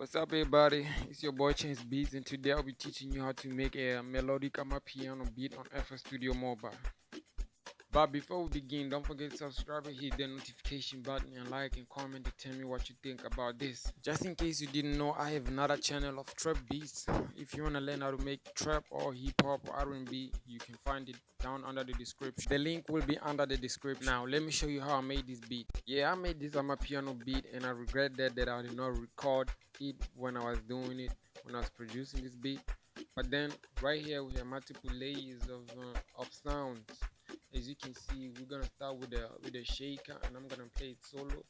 What's up, everybody? It's your boy Chance Beats, and today I'll be teaching you how to make a melodic amapiano beat on FL Studio Mobile. But before we begin, don't forget to subscribe and hit the notification button and like and comment to tell me what you think about this. Just in case you didn't know, I have another channel of trap beats. If you want to learn how to make trap or hip hop or R&B, you can find it down under the description. The link will be under the description. Now let me show you how I made this beat. Yeah, I made this amapiano beat, and I regret that I did not record it when I was doing it, when I was producing this beat. But then right here we have multiple layers of sounds. As you can see, we're gonna start with a shaker, and I'm gonna play it solo.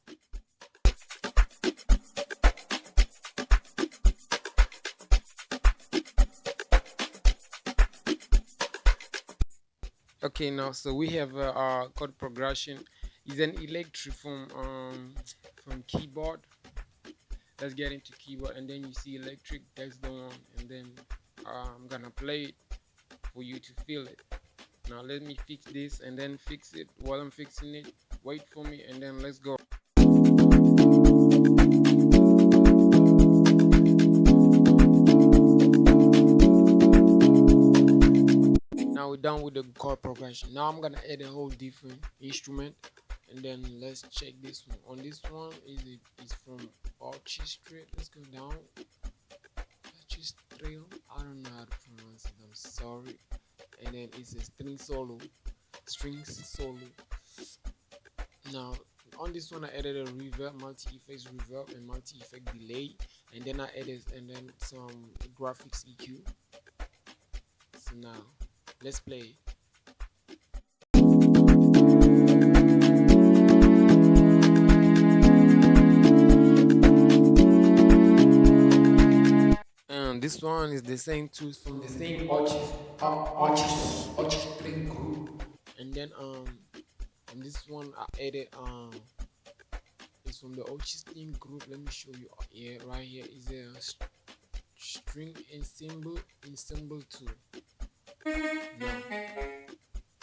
Okay, now so we have our chord progression. Is an electric from keyboard. Let's get into keyboard, and then you see electric. That's the one, and then I'm gonna play it for you to feel it. Now let me fix this and then fix it. While I'm fixing it, wait for me, and then let's go. Now we're done with the chord progression. Now I'm gonna add a whole different instrument, and then let's check this one. On this one is from orchestra. Let's go down. Orchestra. I don't know how to pronounce it. I'm sorry. And then it's a strings solo. Now on this one I added a reverb, multi-effects reverb and multi-effect delay, and then I added some graphics EQ. So now let's play. And this one is the same tools from the same orchestra group. And then on this one I added it's from the orchestra group. Let me show you. Yeah, right here is a string ensemble tool. Now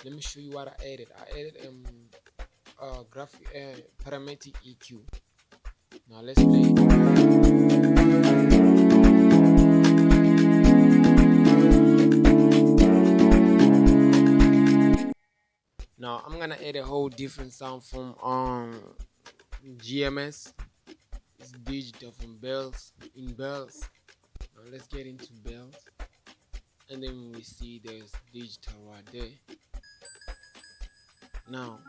let me show you what I added. I added graphic parametric EQ. Now let's play it. Now I'm gonna add a whole different sound from GMS. It's digital from bells in bells. Now let's get into bells, and then we see there's digital right there. Now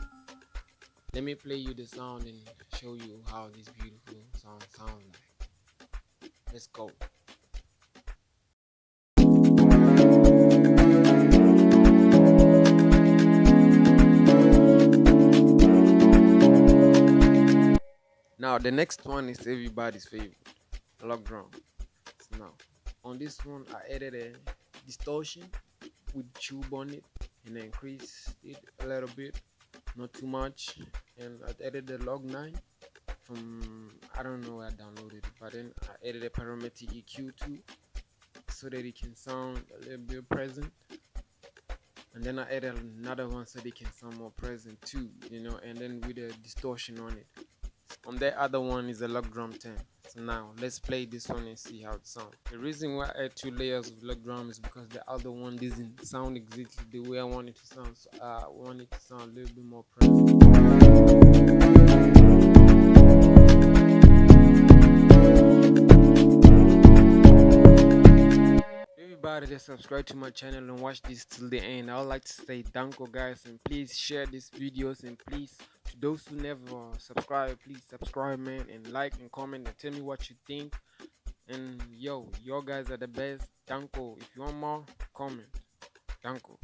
let me play you the sound and show you how this beautiful sound sounds like. Let's go. Now the next one is everybody's favorite, log drum. So now on this one I added a distortion with tube on it, and I increased it a little bit, not too much. And I added the log 9 from, I don't know where I downloaded it, but then I added a parametric EQ too, so that it can sound a little bit present. And then I added another one so they can sound more present too, and then with a distortion on it. On that other one is a log drum 10. So now let's play this one and see how it sounds. The reason why I add 2 layers of log drum is because the other one doesn't sound exactly the way I want it to sound. So I want it to sound a little bit more present. Everybody that subscribe to my channel and watch this till the end, I would like to say thank you guys, and please share these videos, and please, to those who never subscribe, please subscribe, man, and like and comment and tell me what you think. And yo, you guys are the best. Thank you. If you want more, comment. Thank you.